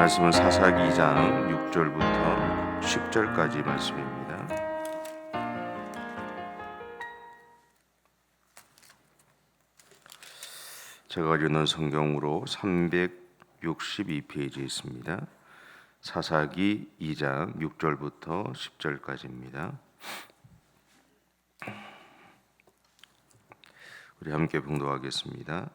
말씀은 사사기 2장 6절부터 10절까지 말씀입니다. 제가 읽는 성경으로 362페이지에 있습니다. 사사기 2장 6절부터 10절까지입니다. 우리 함께 봉독하겠습니다.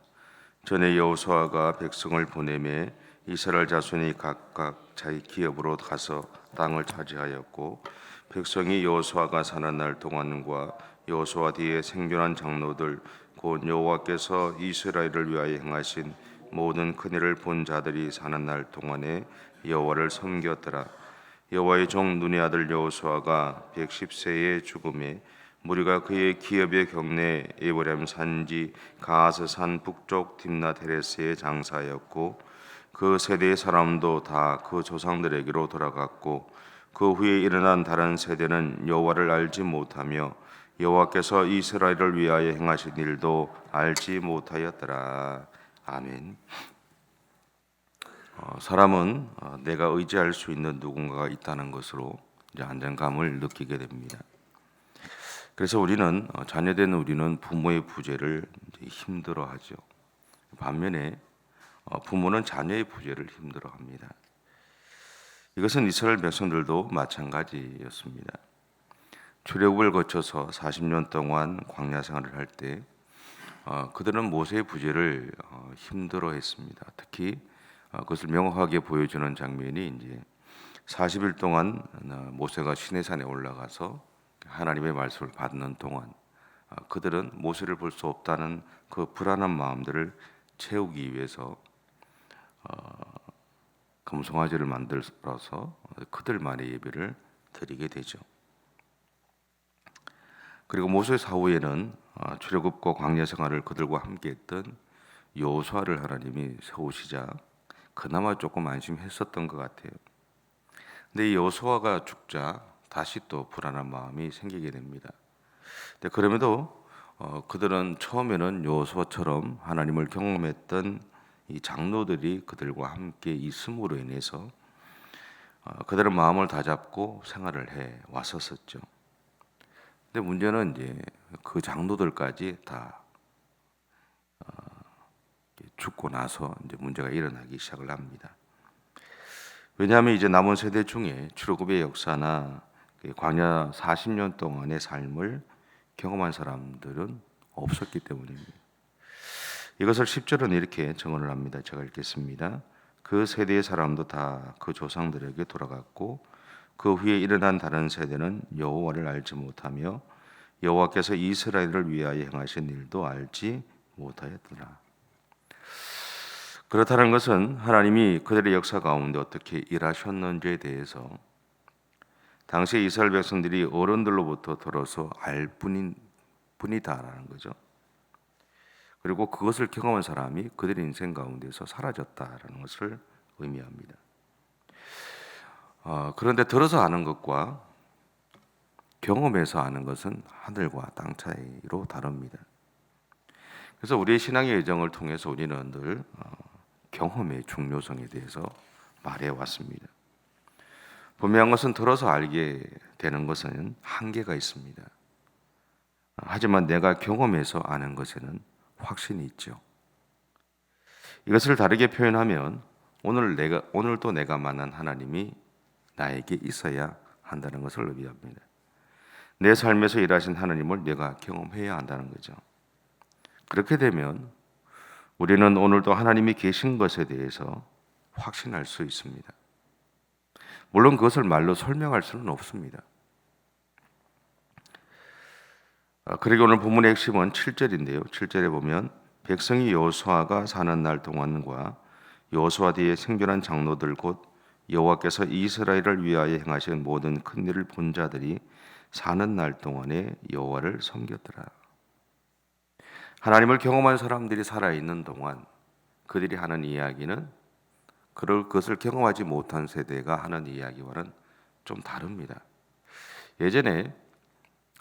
전에 여호수아가 백성을 보내매 이스라엘 자손이 각각 자기 기업으로 가서 땅을 차지하였고, 백성이 여호수아가 사는 날 동안과 여호수아 뒤에 생존한 장로들 곧 여호와께서 이스라엘을 위하여 행하신 모든 큰일을 본 자들이 사는 날 동안에 여호와를 섬겼더라. 여호와의 종 눈의 아들 여호수아가 110세의 죽음에 무리가 그의 기업의 경내 에브라임 산지 가하스 산 북쪽 딥낫 헤레스에 장사하였고, 그 세대의 사람도 다 그 조상들에게로 돌아갔고, 그 후에 일어난 다른 세대는 여호와를 알지 못하며 여호와께서 이스라엘을 위하여 행하신 일도 알지 못하였더라. 아멘. 사람은 내가 의지할 수 있는 누군가가 있다는 것으로 이제 안정감을 느끼게 됩니다. 그래서 우리는 자녀된 우리는 부모의 부재를 힘들어하죠. 반면에 부모는 자녀의 부재를 힘들어합니다. 이것은 이스라엘 백성들도 마찬가지였습니다. 출애굽을 거쳐서 40년 동안 광야 생활을 할 때 그들은 모세의 부재를 힘들어했습니다. 특히 그것을 명확하게 보여주는 장면이 이제 40일 동안 모세가 시내산에 올라가서 하나님의 말씀을 받는 동안 그들은 모세를 볼 수 없다는 그 불안한 마음들을 채우기 위해서 금송아지를 만들어서 그들만의 예배를 드리게 되죠. 그리고 모세 사후에는 출애굽과 광야 생활을 그들과 함께했던 여호수아를 하나님이 세우시자 그나마 조금 안심했었던 것 같아요. 근데 이 여호수아가 죽자 다시 또 불안한 마음이 생기게 됩니다. 근데 그럼에도 그들은 처음에는 여호수아처럼 하나님을 경험했던 이 장로들이 그들과 함께 있음으로 인해서 그들은 마음을 다잡고 생활을 해 왔었죠. 근데 문제는 이제 그 장로들까지 다 죽고 나서 이제 문제가 일어나기 시작을 합니다. 왜냐하면 이제 남은 세대 중에 출애굽의 역사나 광야 40년 동안의 삶을 경험한 사람들은 없었기 때문입니다. 이것을 10절은 이렇게 증언을 합니다. 제가 읽겠습니다. 그 세대의 사람도 다 그 조상들에게 돌아갔고, 그 후에 일어난 다른 세대는 여호와를 알지 못하며 여호와께서 이스라엘을 위하여 행하신 일도 알지 못하였더라. 그렇다는 것은 하나님이 그들의 역사 가운데 어떻게 일하셨는지에 대해서 당시 이스라엘 백성들이 어른들로부터 들어서 알 뿐이다라는 거죠. 그리고 그것을 경험한 사람이 그들의 인생 가운데서 사라졌다라는 것을 의미합니다. 그런데 들어서 아는 것과 경험해서 아는 것은 하늘과 땅 차이로 다릅니다. 그래서 우리의 신앙의 여정을 통해서 우리는 늘 경험의 중요성에 대해서 말해왔습니다. 분명한 것은 들어서 알게 되는 것은 한계가 있습니다. 하지만 내가 경험해서 아는 것에는 확신이 있죠. 이것을 다르게 표현하면 오늘도 내가 만난 하나님이 나에게 있어야 한다는 것을 의미합니다. 내 삶에서 일하신 하나님을 내가 경험해야 한다는 거죠. 그렇게 되면 우리는 오늘도 하나님이 계신 것에 대해서 확신할 수 있습니다. 물론 그것을 말로 설명할 수는 없습니다. 그리고 오늘 본문의 핵심은 7절인데요. 7절에 보면 백성이 여호수아가 사는 날 동안과 여호수아 뒤에 생존한 장로들 곧 여호와께서 이스라엘을 위하여 행하신 모든 큰 일을 본 자들이 사는 날 동안에 여호와를 섬겼더라. 하나님을 경험한 사람들이 살아있는 동안 그들이 하는 이야기는 그것을 경험하지 못한 세대가 하는 이야기와는 좀 다릅니다. 예전에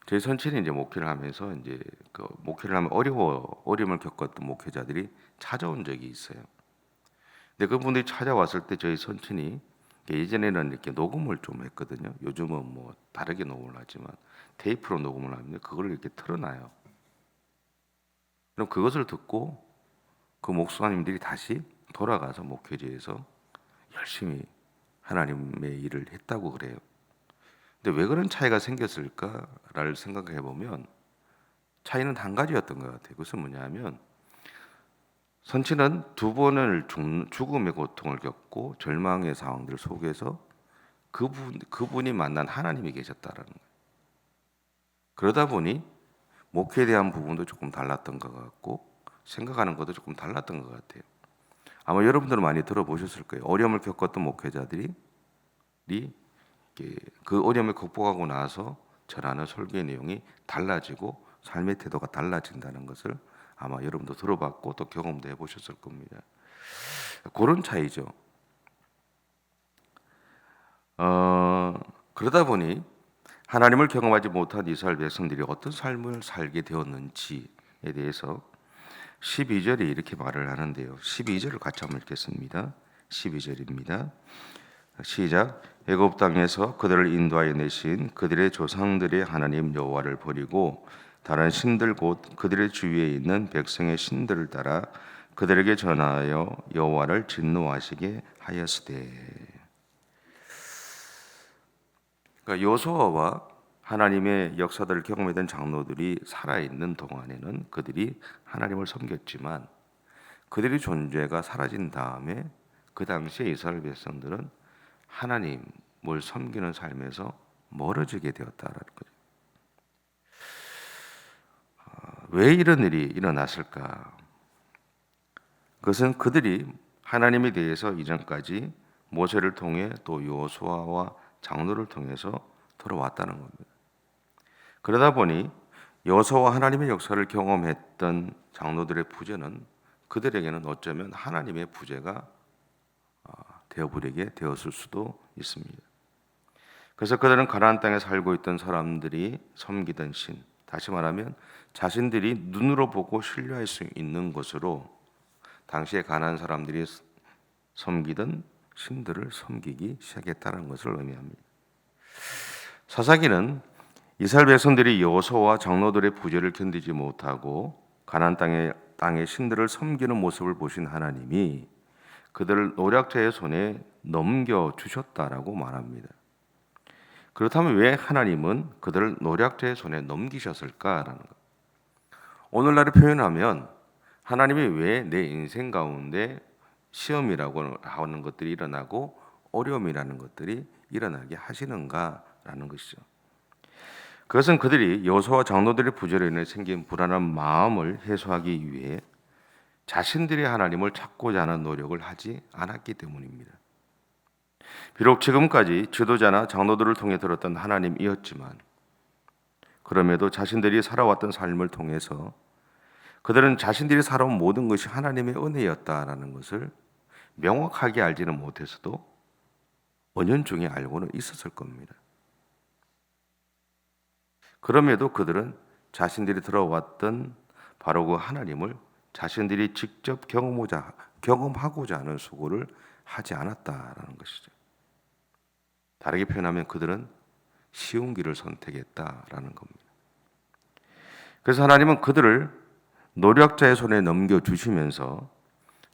저희 선친이 이제 목회를 하면서 이제 그 목회를 하면 어려움을 겪었던 목회자들이 찾아온 적이 있어요. 근데 그분들이 찾아왔을 때 저희 선친이 예전에는 이렇게 녹음을 좀 했거든요. 요즘은 뭐 다르게 녹음을 하지만 테이프로 녹음을 하면 그걸 이렇게 틀어놔요. 그럼 그것을 듣고 그 목사님들이 다시 돌아가서 목회지에서 열심히 하나님의 일을 했다고 그래요. 근데 왜 그런 차이가 생겼을까를 생각해 보면 차이는 한 가지였던 것 같아요. 그것은 뭐냐면 선치는 두 번을 죽음의 고통을 겪고 절망의 상황들 속에서 그분이 만난 하나님이 계셨다라는 거예요. 그러다 보니 목회에 대한 부분도 조금 달랐던 것 같고 생각하는 것도 조금 달랐던 것 같아요. 아마 여러분들은 많이 들어보셨을 거예요. 어려움을 겪었던 목회자들이 그 어려움을 극복하고 나서 전하는 설교의 내용이 달라지고 삶의 태도가 달라진다는 것을 아마 여러분도 들어봤고 또 경험도 해보셨을 겁니다. 그런 차이죠. 그러다 보니 하나님을 경험하지 못한 이스라엘 백성들이 어떤 삶을 살게 되었는지에 대해서 12절에 이렇게 말을 하는데요. 12절을 같이 한번 읽겠습니다. 12절입니다. 시작. 애굽 땅에서 그들을 인도하여 내신 그들의 조상들의 하나님 여호와를 버리고 다른 신들 곧 그들의 주위에 있는 백성의 신들을 따라 그들에게 전하여 여호와를 진노하시게 하였으되. 그러니까 여호수아와 하나님의 역사들을 경험했던 장로들이 살아있는 동안에는 그들이 하나님을 섬겼지만 그들의 존재가 사라진 다음에 그 당시에 이스라엘 백성들은 하나님을 섬기는 삶에서 멀어지게 되었다라는 거죠. 왜 이런 일이 일어났을까? 그것은 그들이 하나님에 대해서 이전까지 모세를 통해 또 여호수아와 장로를 통해서 들어왔다는 겁니다. 그러다 보니 여호수아와 하나님의 역사를 경험했던 장로들의 부재는 그들에게는 어쩌면 하나님의 부재가 되어버리게 되었을 수도 있습니다. 그래서 그들은 가나안 땅에 살고 있던 사람들이 섬기던 신, 다시 말하면 자신들이 눈으로 보고 신뢰할 수 있는 것으로 당시에 가나안 사람들이 섬기던 신들을 섬기기 시작했다는 것을 의미합니다. 사사기는 이스라엘 백성들이 여호수아와 장로들의 부재를 견디지 못하고 가나안 땅의 신들을 섬기는 모습을 보신 하나님이 그들을 노략자의 손에 넘겨 주셨다라고 말합니다. 그렇다면 왜 하나님은 그들을 노략자의 손에 넘기셨을까라는 것. 오늘날을 표현하면 하나님이 왜 내 인생 가운데 시험이라고 하는 것들이 일어나고 어려움이라는 것들이 일어나게 하시는가라는 것이죠. 그것은 그들이 여호수아와 장로들의 부재로 인해 생긴 불안한 마음을 해소하기 위해 자신들이 하나님을 찾고자 하는 노력을 하지 않았기 때문입니다. 비록 지금까지 지도자나 장로들을 통해 들었던 하나님이었지만 그럼에도 자신들이 살아왔던 삶을 통해서 그들은 자신들이 살아온 모든 것이 하나님의 은혜였다라는 것을 명확하게 알지는 못했어도 은연중에 알고는 있었을 겁니다. 그럼에도 그들은 자신들이 들어왔던 바로 그 하나님을 자신들이 직접 경험하고자 하는 수고를 하지 않았다라는 것이죠. 다르게 표현하면 그들은 쉬운 길을 선택했다라는 겁니다. 그래서 하나님은 그들을 노력자의 손에 넘겨주시면서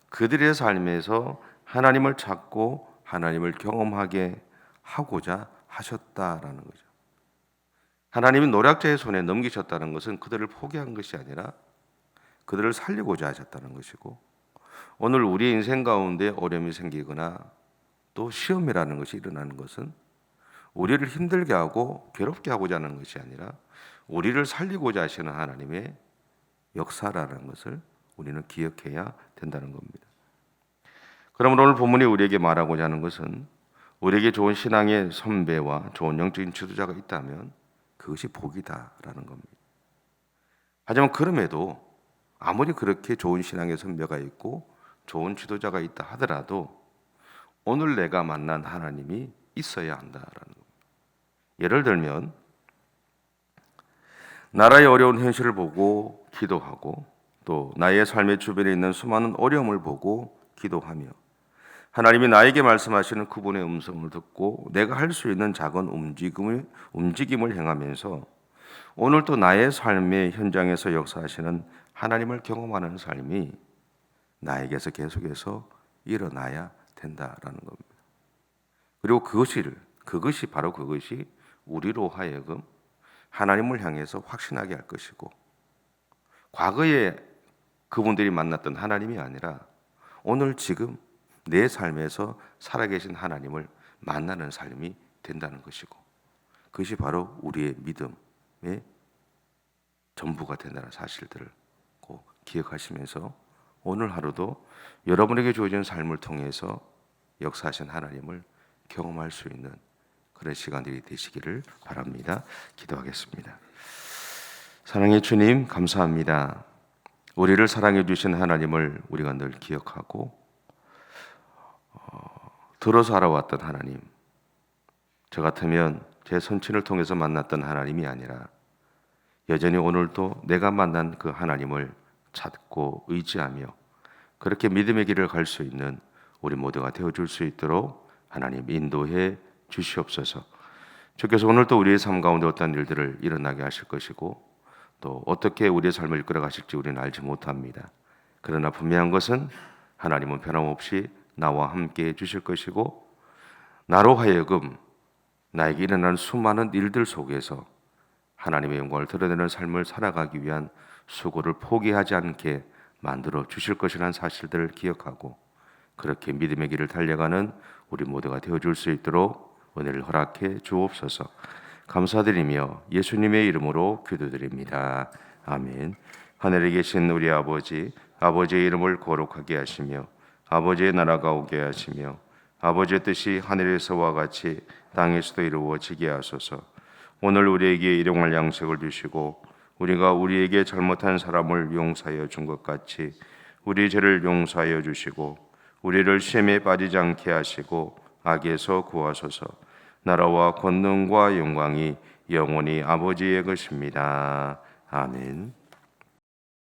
그들의 삶에서 하나님을 찾고 하나님을 경험하게 하고자 하셨다라는 거죠. 하나님이 노략자의 손에 넘기셨다는 것은 그들을 포기한 것이 아니라 그들을 살리고자 하셨다는 것이고, 오늘 우리의 인생 가운데 어려움이 생기거나 또 시험이라는 것이 일어나는 것은 우리를 힘들게 하고 괴롭게 하고자 하는 것이 아니라 우리를 살리고자 하시는 하나님의 역사라는 것을 우리는 기억해야 된다는 겁니다. 그러므로 오늘 본문이 우리에게 말하고자 하는 것은 우리에게 좋은 신앙의 선배와 좋은 영적인 지도자가 있다면 그것이 복이다라는 겁니다. 하지만 그럼에도 아무리 그렇게 좋은 신앙의 선배가 있고 좋은 지도자가 있다 하더라도 오늘 내가 만난 하나님이 있어야 한다라는 겁니다. 예를 들면 나라의 어려운 현실을 보고 기도하고 또 나의 삶의 주변에 있는 수많은 어려움을 보고 기도하며 하나님이 나에게 말씀하시는 그분의 음성을 듣고 내가 할 수 있는 작은 움직임을 행하면서 오늘도 나의 삶의 현장에서 역사하시는 하나님을 경험하는 삶이 나에게서 계속해서 일어나야 된다라는 겁니다. 그리고 그것이 바로 그것이 우리로 하여금 하나님을 향해서 확신하게 할 것이고, 과거에 그분들이 만났던 하나님이 아니라 오늘 지금 내 삶에서 살아계신 하나님을 만나는 삶이 된다는 것이고, 그것이 바로 우리의 믿음의 전부가 된다는 사실들을 꼭 기억하시면서 오늘 하루도 여러분에게 주어진 삶을 통해서 역사하신 하나님을 경험할 수 있는 그런 시간들이 되시기를 바랍니다. 기도하겠습니다. 사랑의 주님, 감사합니다. 우리를 사랑해 주신 하나님을 우리가 늘 기억하고 들어서 알아왔던 하나님, 저 같으면 제 선친을 통해서 만났던 하나님이 아니라 여전히 오늘도 내가 만난 그 하나님을 찾고 의지하며 그렇게 믿음의 길을 갈 수 있는 우리 모두가 되어줄 수 있도록 하나님 인도해 주시옵소서. 주께서 오늘도 우리의 삶 가운데 어떤 일들을 일어나게 하실 것이고 또 어떻게 우리의 삶을 이끌어 가실지 우리는 알지 못합니다. 그러나 분명한 것은 하나님은 변함없이 나와 함께 해주실 것이고, 나로 하여금 나에게 일어나는 수많은 일들 속에서 하나님의 영광을 드러내는 삶을 살아가기 위한 수고를 포기하지 않게 만들어 주실 것이라는 사실들을 기억하고 그렇게 믿음의 길을 달려가는 우리 모두가 되어줄 수 있도록 은혜를 허락해 주옵소서. 감사드리며 예수님의 이름으로 기도드립니다. 아멘. 하늘에 계신 우리 아버지, 아버지의 이름을 거룩하게 하시며 아버지의 나라가 오게 하시며 아버지의 뜻이 하늘에서와 같이 땅에서도 이루어지게 하소서. 오늘 우리에게 일용할 양식을 주시고 우리가 우리에게 잘못한 사람을 용서하여 준 것 같이 우리 죄를 용서하여 주시고 우리를 시험에 빠지지 않게 하시고 악에서 구하소서. 나라와 권능과 영광이 영원히 아버지의 것입니다. 아멘.